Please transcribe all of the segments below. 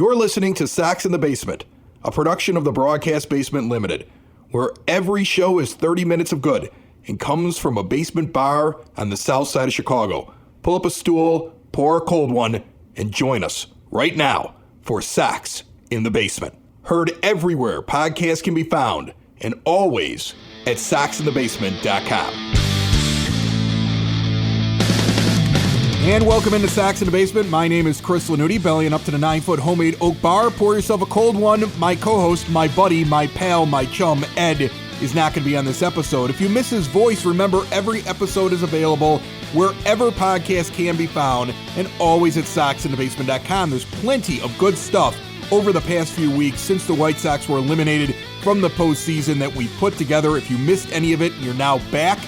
You're listening to Sox in the Basement, a production of the Broadcast Basement Limited, where every show is 30 minutes of good and comes from a basement bar on the south side of Chicago. Pull up a stool, pour a cold one, and join us right now for Sox in the Basement. Heard everywhere podcasts can be found, and always at soxinthebasement.com. And welcome into Sox in the Basement. My name is Chris Lanuti, bellying up to the 9-foot homemade oak bar. Pour yourself a cold one. My co-host, my buddy, my pal, my chum, Ed, is not going to be on this episode. If you miss his voice, remember every episode is available wherever podcasts can be found, and always at soxinthebasement.com. There's plenty of good stuff over the past few weeks since the White Sox were eliminated from the postseason that we put together. If you missed any of it and you're now back,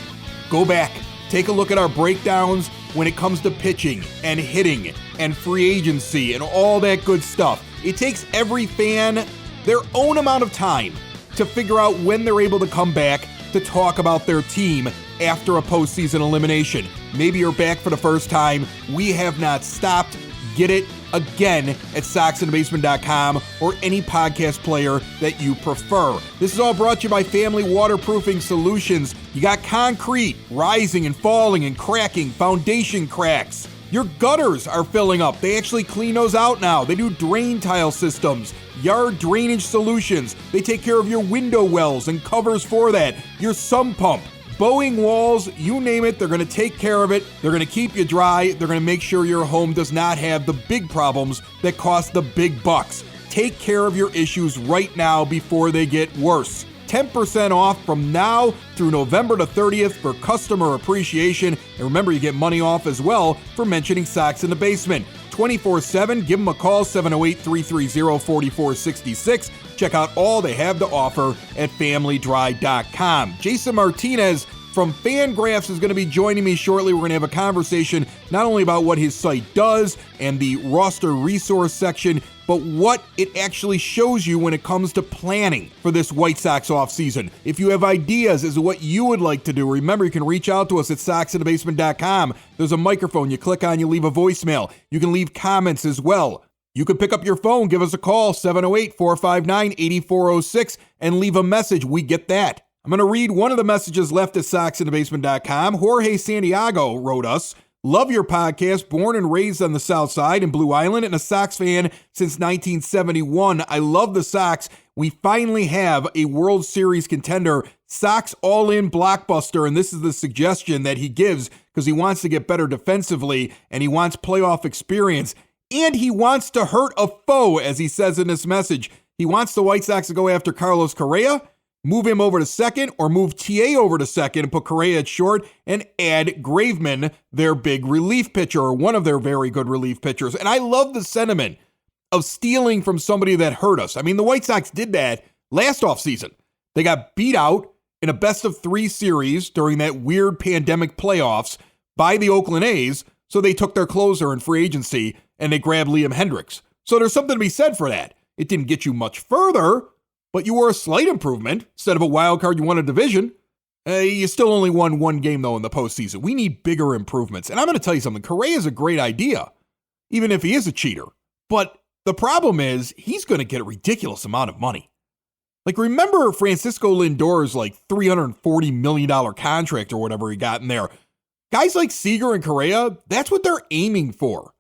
go back. Take a look at our breakdowns when it comes to pitching and hitting and free agency and all that good stuff. It takes every fan their own amount of time to figure out when they're able to come back to talk about their team after a postseason elimination. Maybe you're back for the first time. We have not stopped. Get it again at soxinthebasement.com or any podcast player that you prefer. This is all brought to you by Family Waterproofing Solutions. You got concrete rising and falling and cracking, foundation cracks. Your gutters are filling up. They actually clean those out now. They do drain tile systems, yard drainage solutions. They take care of your window wells and covers for that, your sump pump, bowing walls, you name it, they're going to take care of it. They're going to keep you dry. They're going to make sure your home does not have the big problems that cost the big bucks. Take care of your issues right now before they get worse. 10% off from now through November the 30th for customer appreciation. And remember, you get money off as well for mentioning Sox in the Basement. 24/7, give them a call, 708-330-4466. Check out all they have to offer at familydry.com. Jason Martinez from Fangraphs is going to be joining me shortly. We're going to have a conversation not only about what his site does and the RosterResource section, but what it actually shows you when it comes to planning for this White Sox offseason. If you have ideas as to what you would like to do, remember you can reach out to us at soxinthebasement.com. There's a microphone you click on, you leave a voicemail. You can leave comments as well. You can pick up your phone, give us a call, 708-459-8406, and leave a message. We get that. I'm going to read one of the messages left at soxinthebasement.com. Jorge Santiago wrote us, "Love your podcast, born and raised on the South Side in Blue Island and a Sox fan since 1971. I love the Sox. We finally have a World Series contender, Sox all-in blockbuster," and this is the suggestion that he gives because he wants to get better defensively and he wants playoff experience. And he wants to hurt a foe, as he says in this message. He wants the White Sox to go after Carlos Correa, move him over to second, or move TA over to second and put Correa at short, and add Graveman, their big relief pitcher, or one of their very good relief pitchers. And I love the sentiment of stealing from somebody that hurt us. I mean, the White Sox did that last offseason. They got beat out in a best-of-3 series during that weird pandemic playoffs by the Oakland A's, so they took their closer in free agency and they grabbed Liam Hendricks. So there's something to be said for that. It didn't get you much further, but you were a slight improvement. Instead of a wild card, you won a division. You still only won one game, though, in the postseason. We need bigger improvements. And I'm going to tell you something. Correa is a great idea, even if he is a cheater. But the problem is he's going to get a ridiculous amount of money. Like, remember Francisco Lindor's like $340 million contract or whatever he got in there. Guys like Seager and Correa, that's what they're aiming for.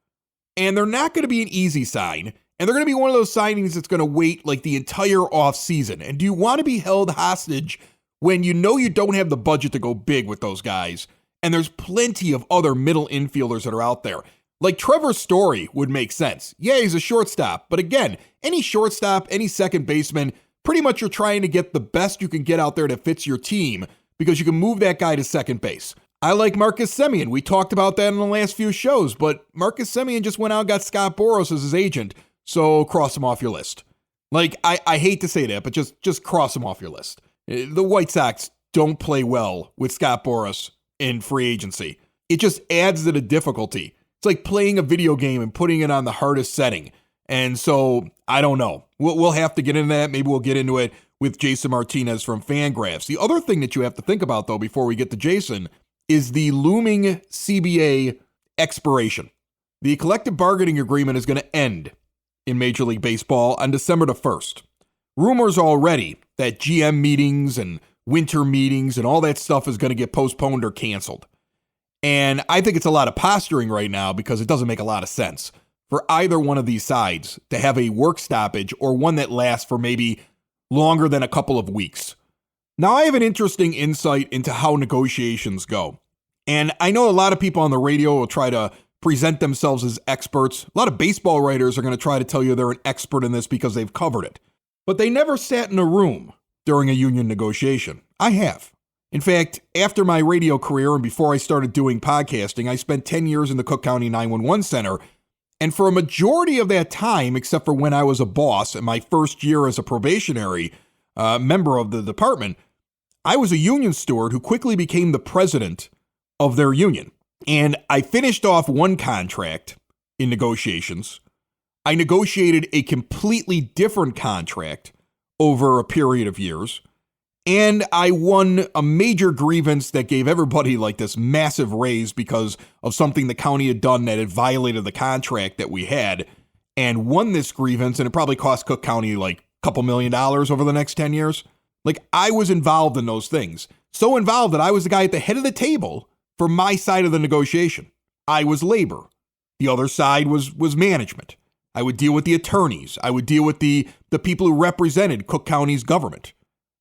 And they're not going to be an easy sign. And they're going to be one of those signings that's going to wait like the entire offseason. And do you want to be held hostage when you know you don't have the budget to go big with those guys? And there's plenty of other middle infielders that are out there. Like Trevor Story would make sense. Yeah, he's a shortstop. But again, any shortstop, any second baseman, pretty much you're trying to get the best you can get out there that fits your team because you can move that guy to second base. I like Marcus Semien. We talked about that in the last few shows, but Marcus Semien just went out and got Scott Boras as his agent, so cross him off your list. Like, I hate to say that, but just cross him off your list. The White Sox don't play well with Scott Boras in free agency. It just adds to the difficulty. It's like playing a video game and putting it on the hardest setting. And so, I don't know. We'll have to get into that. Maybe we'll get into it with Jason Martinez from Fangraphs. The other thing that you have to think about, though, before we get to Jason, is the looming CBA expiration. The collective bargaining agreement is going to end in Major League Baseball on December the 1st. Rumors already that GM meetings and winter meetings and all that stuff is going to get postponed or canceled. And I think it's a lot of posturing right now because it doesn't make a lot of sense for either one of these sides to have a work stoppage or one that lasts for maybe longer than a couple of weeks. Now, I have an interesting insight into how negotiations go. And I know a lot of people on the radio will try to present themselves as experts. A lot of baseball writers are going to try to tell you they're an expert in this because they've covered it. But they never sat in a room during a union negotiation. I have. In fact, after my radio career and before I started doing podcasting, I spent 10 years in the Cook County 911 Center. And for a majority of that time, except for when I was a boss and my first year as a probationary member of the department, I was a union steward who quickly became the president of their union. And I finished off one contract in negotiations. I negotiated a completely different contract over a period of years. And I won a major grievance that gave everybody like this massive raise because of something the county had done that had violated the contract that we had, and won this grievance. And it probably cost Cook County like a couple $1 million over the next 10 years. Like, I was involved in those things. So involved that I was the guy at the head of the table for my side of the negotiation. I was labor. The other side was management. I would deal with the attorneys. I would deal with the people who represented Cook County's government.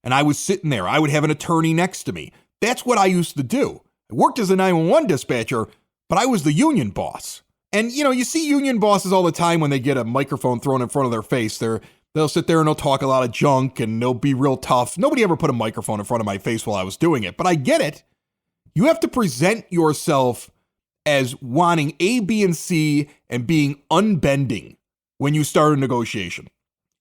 And I was sitting there. I would have an attorney next to me. That's what I used to do. I worked as a 911 dispatcher, but I was the union boss. And, you know, you see union bosses all the time when they get a microphone thrown in front of their face. They'll sit there and they'll talk a lot of junk and they'll be real tough. Nobody ever put a microphone in front of my face while I was doing it, but I get it. You have to present yourself as wanting A, B, and C and being unbending when you start a negotiation.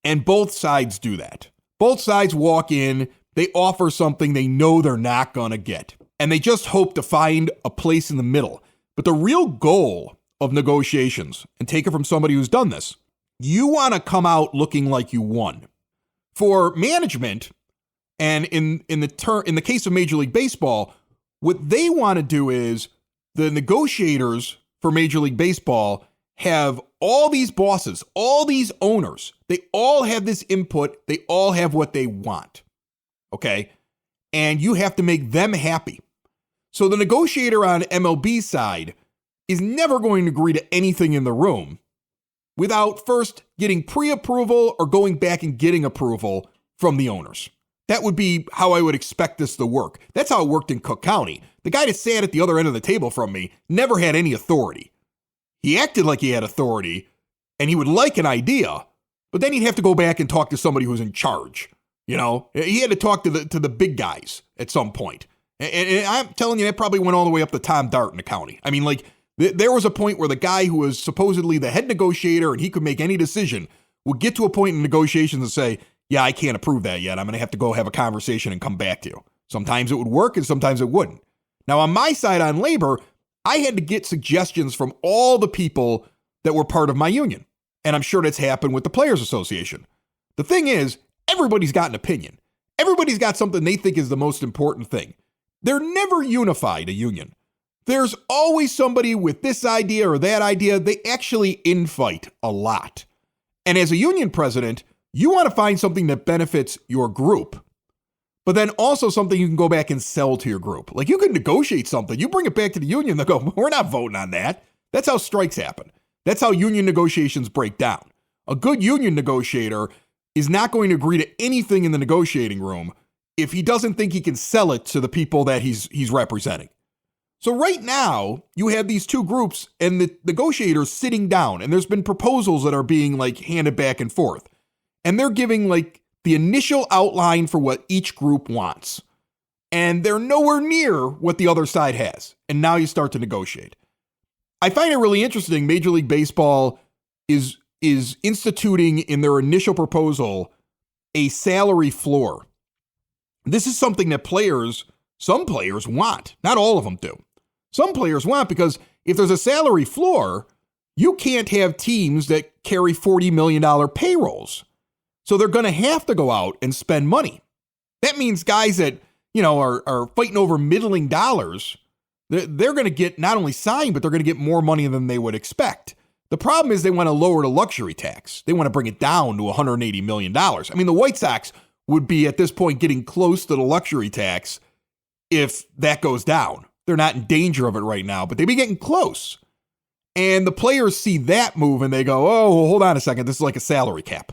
And both sides do that. Both sides walk in, they offer something they know they're not going to get. And they just hope to find a place in the middle. But the real goal of negotiations, and take it from somebody who's done this, you want to come out looking like you won. For management, and in the case of Major League Baseball, what they want to do is the negotiators for Major League Baseball have all these bosses, all these owners. They all have this input. They all have what they want. Okay? And you have to make them happy. So the negotiator on MLB side is never going to agree to anything in the room without first getting pre-approval or going back and getting approval from the owners. That would be how I would expect this to work. That's how it worked in Cook County. The guy that sat at the other end of the table from me never had any authority. He acted like he had authority, and he would like an idea, but then he'd have to go back and talk to somebody who's in charge. You know, he had to talk to the big guys at some point. And I'm telling you, that probably went all the way up to Tom Dart in the county. I mean, like, there was a point where the guy who was supposedly the head negotiator and he could make any decision would get to a point in negotiations and say, yeah, I can't approve that yet. I'm going to have to go have a conversation and come back to you. Sometimes it would work and sometimes it wouldn't. Now, on my side on labor, I had to get suggestions from all the people that were part of my union. And I'm sure that's happened with the Players Association. The thing is, everybody's got an opinion. Everybody's got something they think is the most important thing. They're never unified, a union. There's always somebody with this idea or that idea. They actually infight a lot. And as a union president, you want to find something that benefits your group, but then also something you can go back and sell to your group. Like, you can negotiate something. You bring it back to the union, they'll go, we're not voting on that. That's how strikes happen. That's how union negotiations break down. A good union negotiator is not going to agree to anything in the negotiating room if he doesn't think he can sell it to the people that he's representing. So right now, you have these two groups and the negotiators sitting down, and there's been proposals that are being like handed back and forth. And they're giving like the initial outline for what each group wants. And they're nowhere near what the other side has. And now you start to negotiate. I find it really interesting. Major League Baseball is instituting in their initial proposal a salary floor. This is something that some players want. Not all of them do. Some players want, because if there's a salary floor, you can't have teams that carry $40 million payrolls. So they're going to have to go out and spend money. That means guys that, you know, are fighting over middling dollars, they're going to get not only signed, but they're going to get more money than they would expect The problem is they want to lower the luxury tax. They want to bring it down to $180 million. I mean, the White Sox would be at this point getting close to the luxury tax if that goes down. They're not in danger of it right now, but they'd be getting close. And the players see that move and they go, oh, hold on a second. This is like a salary cap.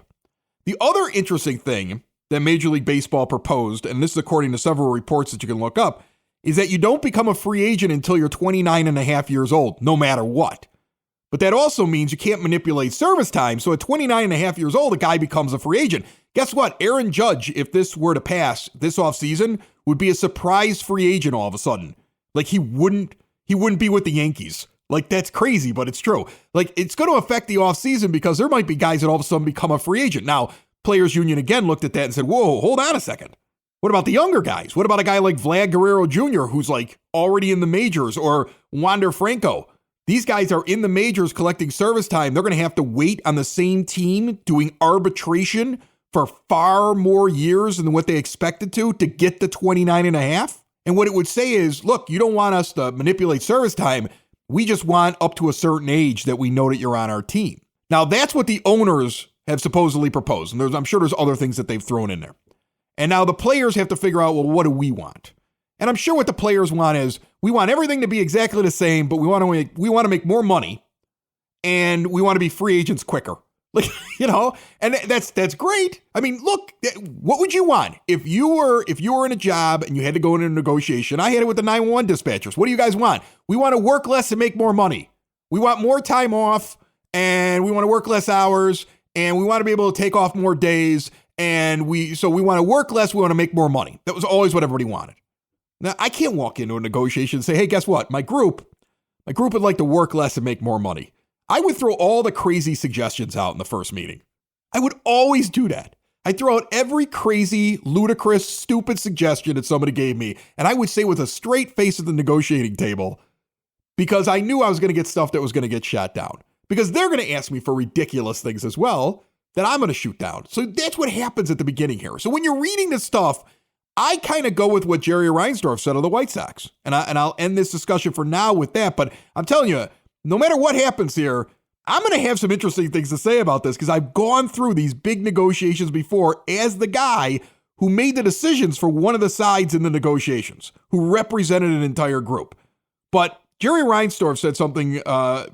The other interesting thing that Major League Baseball proposed, and this is according to several reports that you can look up, is that you don't become a free agent until you're 29 and a half years old, no matter what. But that also means you can't manipulate service time. So at 29 and a half years old, a guy becomes a free agent. Guess what? Aaron Judge, if this were to pass this offseason, would be a surprise free agent all of a sudden. Like he wouldn't be with the Yankees. Like that's crazy, but it's true. Like it's going to affect the offseason because there might be guys that all of a sudden become a free agent. Now, Players Union again looked at that and said, whoa, hold on a second. What about the younger guys? What about a guy like Vlad Guerrero Jr., who's like already in the majors, or Wander Franco? These guys are in the majors collecting service time. They're going to have to wait on the same team doing arbitration for far more years than what they expected to get to 29 and a half. And what it would say is, look, you don't want us to manipulate service time. We just want up to a certain age that we know that you're on our team. Now, that's what the owners have supposedly proposed. And I'm sure there's other things that they've thrown in there. And now the players have to figure out, well, what do we want? And I'm sure what the players want is, we want everything to be exactly the same, but we want to make more money, and we want to be free agents quicker. Like, and that's great. I mean, look, what would you want if you were in a job and you had to go into a negotiation? I had it with the 911 dispatchers. What do you guys want? We want to work less and make more money. We want more time off, and we want to work less hours, and we want to be able to take off more days, and we want to work less. We want to make more money. That was always what everybody wanted. Now, I can't walk into a negotiation and say, hey, guess what? My group would like to work less and make more money. I would throw all the crazy suggestions out in the first meeting. I would always do that. I'd throw out every crazy, ludicrous, stupid suggestion that somebody gave me, and I would say with a straight face at the negotiating table, because I knew I was going to get stuff that was going to get shot down. Because they're going to ask me for ridiculous things as well that I'm going to shoot down. So that's what happens at the beginning here. So when you're reading this stuff, I kind of go with what Jerry Reinsdorf said of the White Sox. And I'll end this discussion for now with that. But I'm telling you, no matter what happens here, I'm going to have some interesting things to say about this because I've gone through these big negotiations before as the guy who made the decisions for one of the sides in the negotiations, who represented an entire group. But Jerry Reinsdorf said something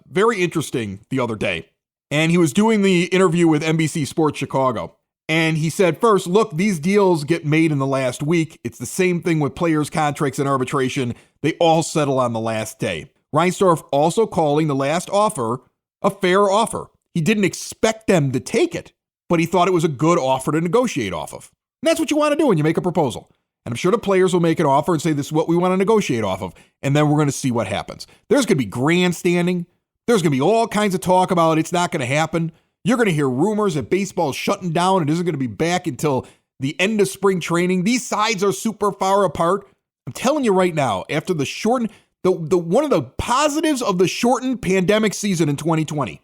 very interesting the other day. And he was doing the interview with NBC Sports Chicago. And he said, first, look, these deals get made in the last week. It's the same thing with players' contracts and arbitration. They all settle on the last day. Reinsdorf also calling the last offer a fair offer. He didn't expect them to take it, but he thought it was a good offer to negotiate off of. And that's what you want to do when you make a proposal. And I'm sure the players will make an offer and say, this is what we want to negotiate off of. And then we're going to see what happens. There's going to be grandstanding. There's going to be all kinds of talk about it's not going to happen. You're going to hear rumors that baseball is shutting down and isn't going to be back until the end of spring training. These sides are super far apart. I'm telling you right now, after the shortened, one of the positives of the shortened pandemic season in 2020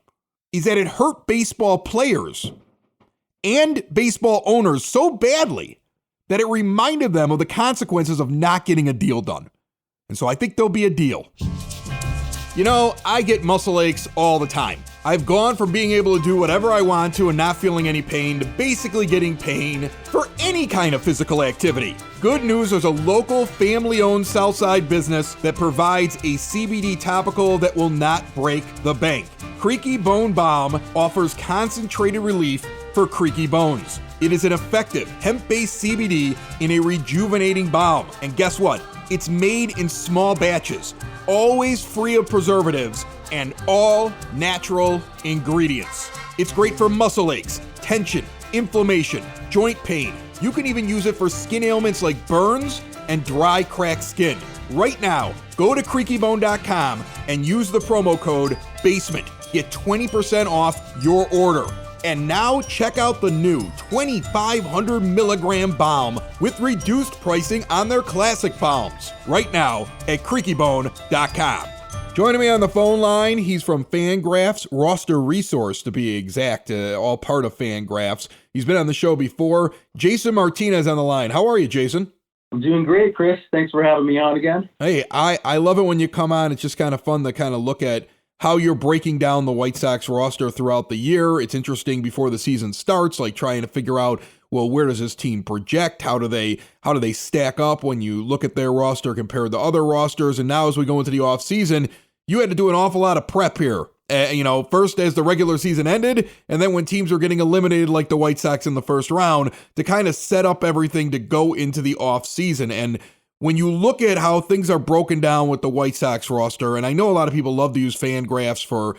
is that it hurt baseball players and baseball owners so badly that it reminded them of the consequences of not getting a deal done. And so I think there'll be a deal. I get muscle aches all the time. I've gone from being able to do whatever I want to and not feeling any pain to basically getting pain for any kind of physical activity. Good news, there's a local family-owned Southside business that provides a CBD topical that will not break the bank. Creaky Bone Balm offers concentrated relief for creaky bones. It is an effective hemp-based CBD in a rejuvenating balm. And guess what? It's made in small batches, always free of preservatives, and all natural ingredients. It's great for muscle aches, tension, inflammation, joint pain. You can even use it for skin ailments like burns and dry, cracked skin. Right now, go to creakybone.com and use the promo code BASEMENT. Get 20% off your order. And now check out the new 2,500 milligram balm with reduced pricing on their classic balms right now at creakybone.com. Joining me on the phone line, he's from Fangraphs, RosterResource to be exact, all part of Fangraphs. He's been on the show before. Jason Martinez on the line. How are you, Jason? I'm doing great, Chris. Thanks for having me on again. Hey, I love it when you come on. It's just kind of fun to kind of look at how you're breaking down the White Sox roster throughout the year. It's interesting before the season starts, like trying to figure out, well, where does this team project? How do they stack up when you look at their roster compared to other rosters? And now as we go into the offseason, you had to do an awful lot of prep here. First as the regular season ended, and then when teams were getting eliminated like the White Sox in the first round, to kind of set up everything to go into the offseason. And when you look at how things are broken down with the White Sox roster, and I know a lot of people love to use Fangraphs for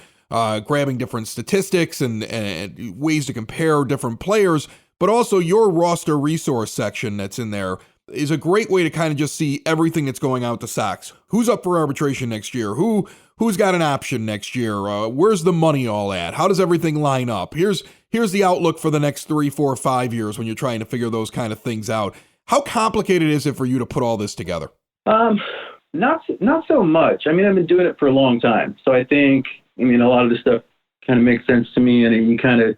grabbing different statistics and ways to compare different players, but also your RosterResource section that's in there is a great way to kind of just see everything that's going on with the Sox. Who's up for arbitration next year? Who's got an option next year? Where's the money all at? How does everything line up? Here's the outlook for the next 3, 4, 5 years when you're trying to figure those kind of things out. How complicated is it for you to put all this together? Not so much. I mean, I've been doing it for a long time, so I think a lot of this stuff kind of makes sense to me, and you kind of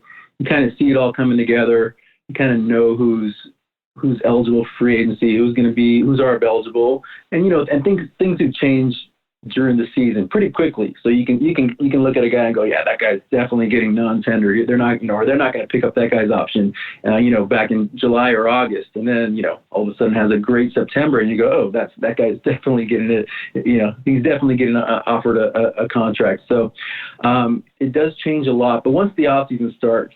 see it all coming together. You kind of know who's eligible for free agency, who's ARB eligible, and things do change during the season pretty quickly. So you can look at a guy and go, yeah, that guy's definitely getting non-tender. They're not, or they're not going to pick up that guy's option, back in July or August. And then, all of a sudden has a great September and you go, oh, that guy's definitely getting it. He's definitely getting offered a contract. So it does change a lot. But once the offseason starts,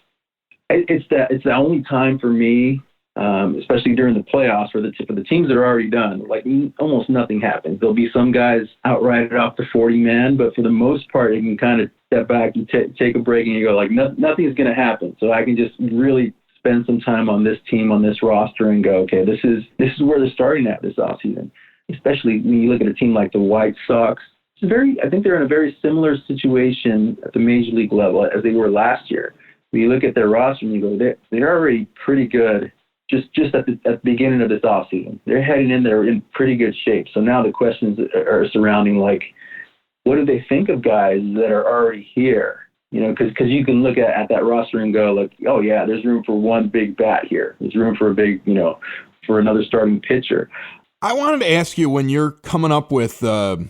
it's the only time for me, especially during the playoffs for the teams that are already done, like almost nothing happens. There'll be some guys outright off the 40-man, but for the most part, you can kind of step back and take a break and you go, like, nothing's going to happen. So I can just really spend some time on this team, on this roster and go, okay, this is where they're starting at this offseason, especially when you look at a team like the White Sox. I think they're in a very similar situation at the major league level as they were last year. When you look at their roster and you go, they're already pretty good. Just at the beginning of this offseason, they're heading in there in pretty good shape. So now the questions are surrounding, like, what do they think of guys that are already here? Because you can look at that roster and go, like, oh yeah, there's room for one big bat here. There's room for for another starting pitcher. I wanted to ask you, when you're coming up with the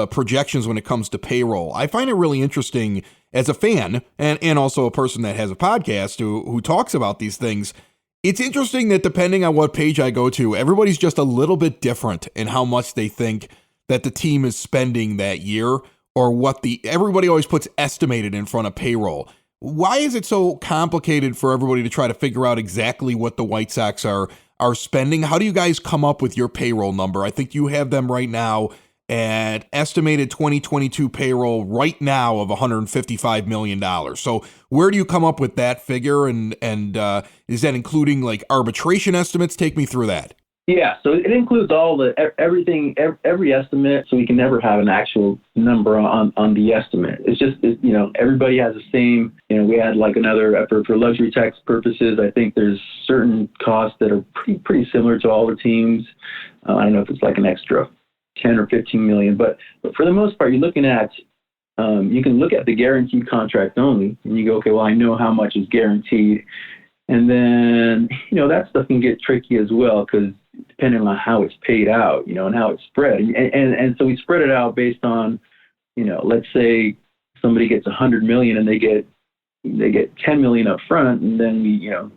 projections when it comes to payroll, I find it really interesting as a fan and also a person that has a podcast who talks about these things. It's interesting that depending on what page I go to, everybody's just a little bit different in how much they think that the team is spending that year, or everybody always puts estimated in front of payroll. Why is it so complicated for everybody to try to figure out exactly what the White Sox are spending? How do you guys come up with your payroll number? I think you have them right now at estimated 2022 payroll right now of $155 million. So where do you come up with that figure? And is that including like arbitration estimates? Take me through that. Yeah, so it includes everything, every estimate. So we can never have an actual number on the estimate. It's just, everybody has the same, we had like another, for luxury tax purposes, I think there's certain costs that are pretty similar to all the teams. I don't know if it's like an extra 10 or 15 million, but for the most part, you're looking at, you can look at the guaranteed contract only, and you go, okay, well, I know how much is guaranteed. And then, that stuff can get tricky as well, because depending on how it's paid out, and how it's spread. And so we spread it out based on, let's say somebody gets 100 million and they get 10 million up front. And then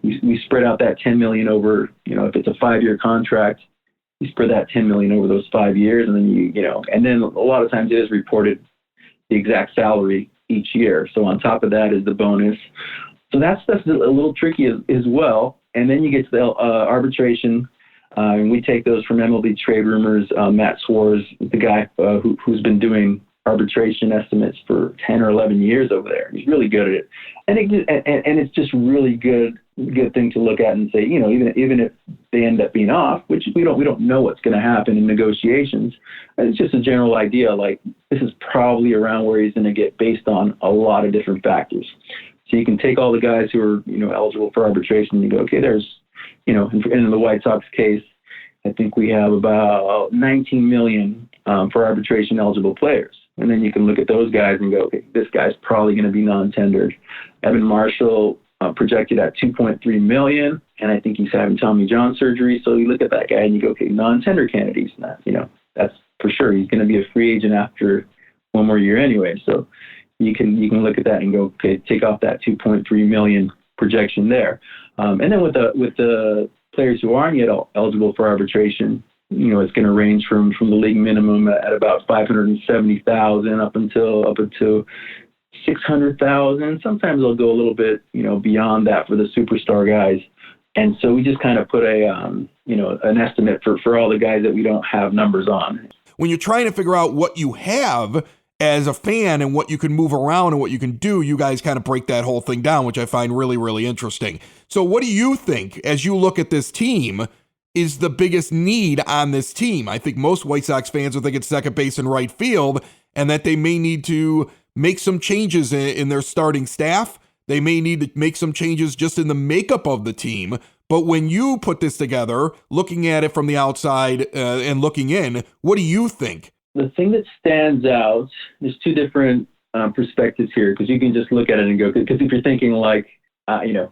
we spread out that 10 million over, if it's a 5-year contract, you spread that 10 million over those 5 years, and then and then a lot of times it is reported the exact salary each year. So on top of that is the bonus. So that's a little tricky as well. And then you get to the arbitration, and we take those from MLB Trade Rumors. Matt Swarz, the guy who's been doing arbitration estimates for 10 or 11 years over there. He's really good at it, and it's just really good thing to look at and say, even if they end up being off, which we don't know what's going to happen in negotiations. It's just a general idea, like this is probably around where he's going to get based on a lot of different factors. So you can take all the guys who are eligible for arbitration and you go, okay, there's in the White Sox case, I think we have about 19 million for arbitration eligible players. And then you can look at those guys and go, okay, this guy's probably going to be non-tendered. Evan Marshall projected at 2.3 million, and I think he's having Tommy John surgery. So you look at that guy and you go, okay, non-tender candidates. That's for sure. He's going to be a free agent after one more year anyway. So you can look at that and go, okay, take off that 2.3 million projection there. And then with the players who aren't yet eligible for arbitration, it's going to range from the league minimum at about 570,000 up until 600,000. Sometimes they'll go a little bit, beyond that for the superstar guys. And so we just kind of put an estimate for all the guys that we don't have numbers on. When you're trying to figure out what you have as a fan and what you can move around and what you can do, you guys kind of break that whole thing down, which I find really, really interesting. So what do you think, as you look at this team, is the biggest need on this team? I think most White Sox fans will think it's second base and right field, and that they may need to make some changes in their starting staff. They may need to make some changes just in the makeup of the team. But when you put this together, looking at it from the outside and looking in, what do you think? The thing that stands out, there's two different perspectives here, because you can just look at it and go, because if you're thinking like,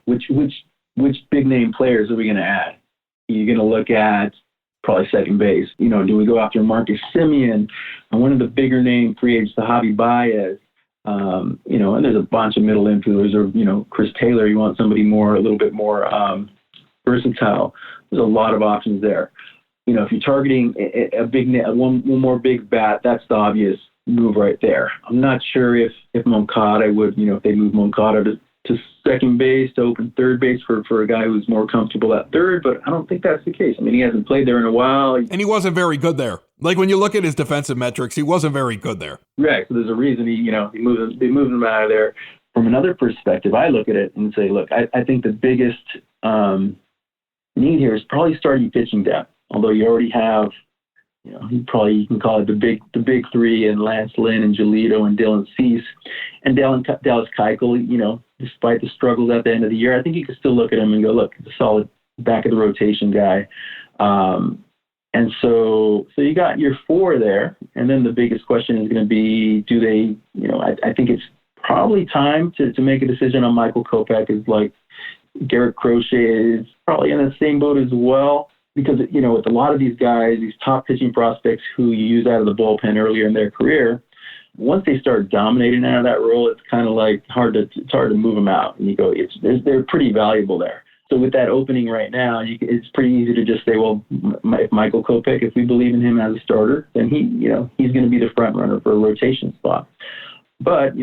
which big name players are we going to add? You're going to look at probably second base. Do we go after Marcus Semien? And one of the bigger name free agents, the Javi Baez. And there's a bunch of middle infielders, or, Chris Taylor. You want somebody a little bit more versatile. There's a lot of options there. If you're targeting a big one more big bat, that's the obvious move right there. I'm not sure if Moncada would, if they move Moncada to second base to open third base for a guy who's more comfortable at third, but I don't think that's the case. I mean, he hasn't played there in a while. And he wasn't very good there. Like when you look at his defensive metrics, he wasn't very good there. Right. So there's a reason they moved him out of there. From another perspective, I look at it and say, look, I think the biggest need here is probably starting pitching depth. Although you already have, you can call it the big three, and Lance Lynn and Giolito and Dylan Cease and Dallas Keuchel. Despite the struggles at the end of the year, I think you can still look at him and go, look, it's a solid back of the rotation guy. And so you got your four there, and then the biggest question is going to be, do they? I think it's probably time to make a decision on Michael Kopech. Is like Garrett Crochet is probably in the same boat as well. Because, with a lot of these guys, these top pitching prospects who you use out of the bullpen earlier in their career, once they start dominating out of that role, it's kind of like it's hard to move them out. And you go, they're pretty valuable there. So with that opening right now, it's pretty easy to just say, well, if Michael Kopech, if we believe in him as a starter, then he's going to be the front runner for a rotation spot. But,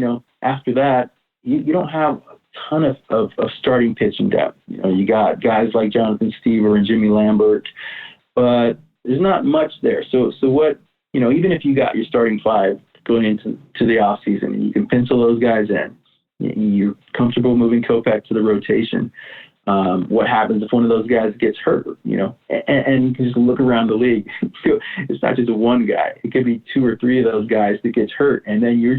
after that, you don't have ton of starting pitching depth. You got guys like Jonathan Stever and Jimmy Lambert, but there's not much there. So what, even if you got your starting five going into the off season and you can pencil those guys in, you're comfortable moving Kopech to the rotation. What happens if one of those guys gets hurt, and you can just look around the league. It's not just one guy. It could be two or three of those guys that gets hurt, and then your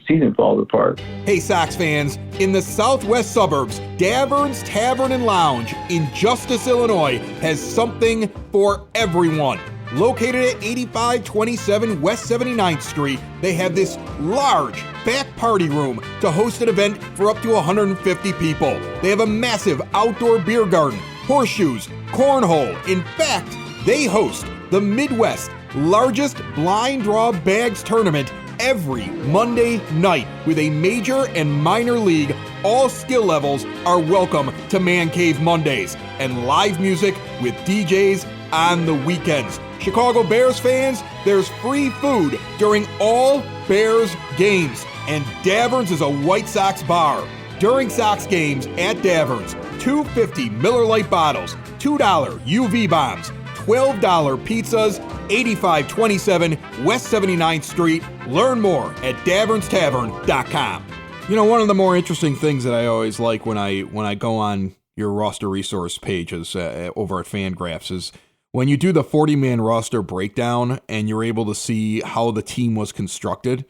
season falls apart. Hey, Sox fans, in the southwest suburbs, Davern's Tavern and Lounge in Justice, Illinois has something for everyone. Located at 8527 West 79th Street, they have this large back party room to host an event for up to 150 people. They have a massive outdoor beer garden, horseshoes, cornhole. In fact, they host the Midwest largest blind draw bags tournament every Monday night with a major and minor league. All skill levels are welcome to Man Cave Mondays, and live music with DJs on the weekends. Chicago Bears fans, there's free food during all Bears games, and Davern's is a White Sox bar. During Sox games at Davern's, $2.50 Miller Lite bottles, $2 UV bombs, $12 pizzas, 8527 West 79th Street. Learn more at davernstavern.com. One of the more interesting things that I always like when I go on your roster resource pages over at Fangraphs is when you do the 40-man roster breakdown and you're able to see how the team was constructed.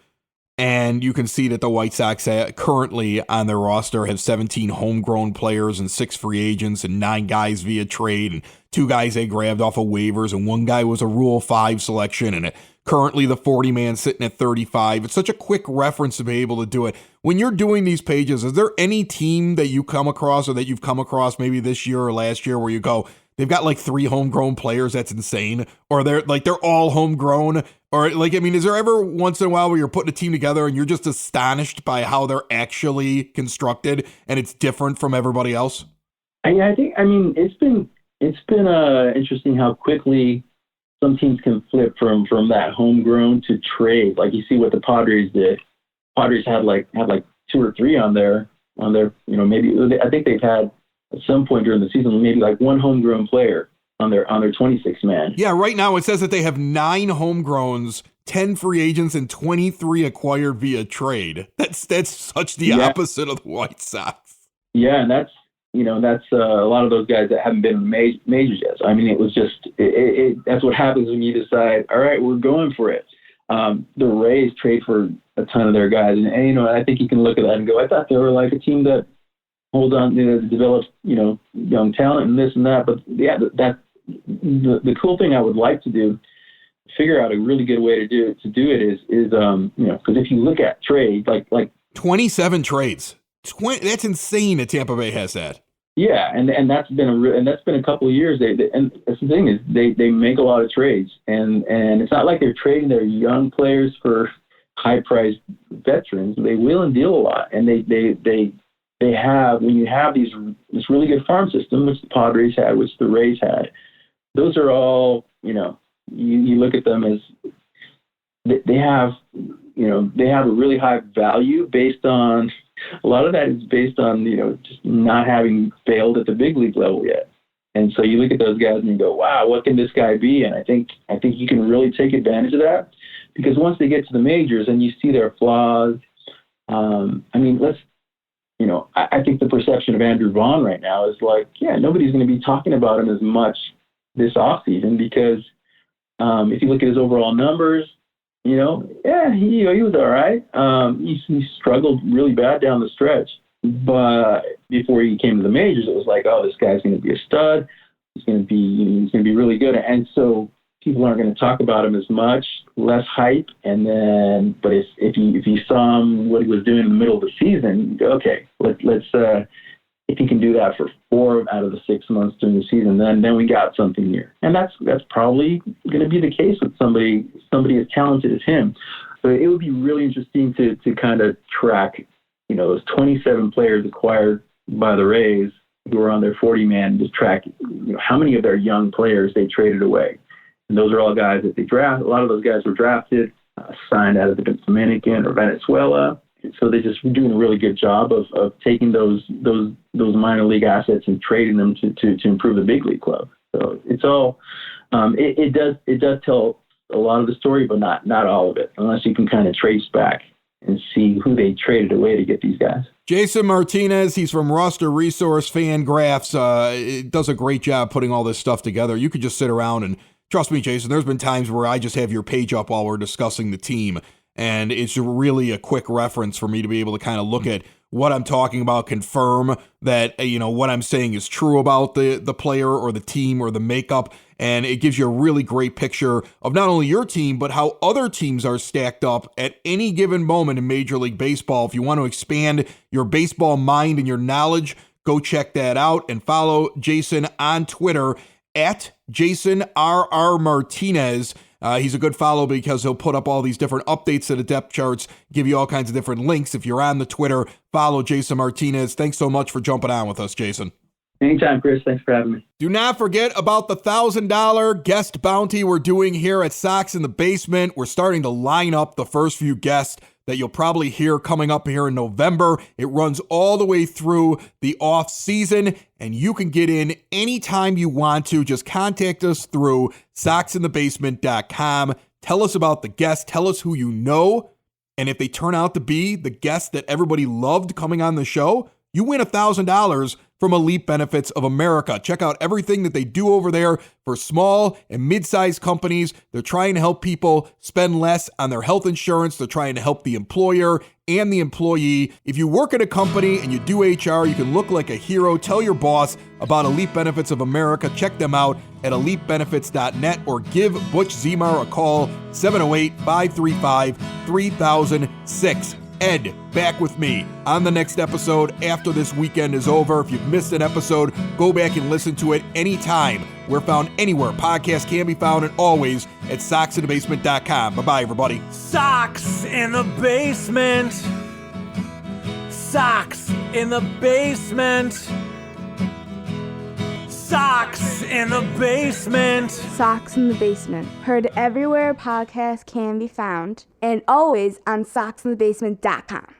And you can see that the White Sox currently on their roster have 17 homegrown players and 6 free agents and 9 guys via trade and 2 guys they grabbed off of waivers and 1 guy was a Rule 5 selection, and currently the 40-man sitting at 35. It's such a quick reference to be able to do it. When you're doing these pages, is there any team that you come across or that you've come across maybe this year or last year where you go, they've got like 3 homegrown players, that's insane, or they're all homegrown, Or like, I mean, is there ever once in a while where you're putting a team together and you're just astonished by how they're actually constructed and it's different from everybody else? I think, I mean, it's been interesting how quickly some teams can flip from that homegrown to trade. Like you see what the Padres did. Padres had like 2 or 3 on their, maybe I think they've had at some point during the season maybe like 1 homegrown player on their 26 man. Yeah, right now it says that they have 9 homegrowns, 10 free agents, and 23 acquired via trade. That's such the opposite of the White Sox. Yeah, and that's a lot of those guys that haven't been in majors yet. So, I mean, it was just that's what happens when you decide, all right, we're going for it. The Rays trade for a ton of their guys, and I think you can look at that and go, I thought they were like a team that hold on, develops young talent and this and that. But yeah, that's the cool thing I would like to do. Figure out a really good way to do it is because if you look at trades like 27 trades, that's insane that Tampa Bay has that. Yeah, and that's been a couple of years. And that's the thing is they make a lot of trades, and it's not like they're trading their young players for high-priced veterans. They wheel and deal a lot, and they have, when you have this really good farm system, which the Padres had, which the Rays had. Those are all you look at them as they have a really high value based on. A lot of that is based on, just not having failed at the big league level yet. And so you look at those guys and you go, wow, what can this guy be? And I think you can really take advantage of that, because once they get to the majors and you see their flaws, I think the perception of Andrew Vaughn right now is like, yeah, nobody's going to be talking about him as much this offseason because if you look at his overall numbers, he was all right. He struggled really bad down the stretch, but before he came to the majors, it was like, oh, this guy's going to be a stud. He's going to be really good. And so people aren't going to talk about him as much, less hype. And then, but if you saw him what he was doing in the middle of the season, you go, okay, let's if he can do that for 4 out of the 6 months during the season, then we got something here. And that's probably going to be the case with somebody as talented as him. So it would be really interesting to kind of track, those 27 players acquired by the Rays who are on their 40-man, just track, how many of their young players they traded away. And those are all guys that they draft. A lot of those guys were drafted, signed out of the Dominican or Venezuela. So they're just doing a really good job of taking those minor league assets and trading them to improve the big league club. So it's all it does tell a lot of the story, but not all of it, unless you can kind of trace back and see who they traded away to get these guys. Jason Martinez, he's from RosterResource, Fangraphs. Does a great job putting all this stuff together. You could just sit around and trust me, Jason, there's been times where I just have your page up while we're discussing the team. And it's really a quick reference for me to be able to kind of look at what I'm talking about, confirm that, what I'm saying is true about the player or the team or the makeup. And it gives you a really great picture of not only your team, but how other teams are stacked up at any given moment in Major League Baseball. If you want to expand your baseball mind and your knowledge, go check that out and follow Jason on Twitter at Jason R.R. Martinez. He's a good follow because he'll put up all these different updates to the depth charts, give you all kinds of different links. If you're on the Twitter, follow Jason Martinez. Thanks so much for jumping on with us, Jason. Anytime, Chris. Thanks for having me. Do not forget about the $1,000 guest bounty we're doing here at Sox in the Basement. We're starting to line up the first few guests that you'll probably hear coming up here in November. It runs all the way through the off season, and you can get in anytime you want to. Just contact us through soxinthebasement.com. Tell us about the guest. Tell us who you know. And if they turn out to be the guest that everybody loved coming on the show, you win $1,000 from Elite Benefits of America. Check out everything that they do over there for small and mid-sized companies. They're trying to help people spend less on their health insurance. They're trying to help the employer and the employee. If you work at a company and you do HR, you can look like a hero. Tell your boss about Elite Benefits of America. Check them out at elitebenefits.net or give Butch Zemar a call, 708-535-3006. Ed, back with me on the next episode after this weekend is over. If you've missed an episode, go back and listen to it anytime. We're found anywhere podcasts can be found, and always at soxinthebasement.com. Bye-bye, everybody. Sox in the basement. Sox in the basement. Sox in the basement. Sox in the Basement. Heard everywhere podcasts can be found, and always on soxinthebasement.com.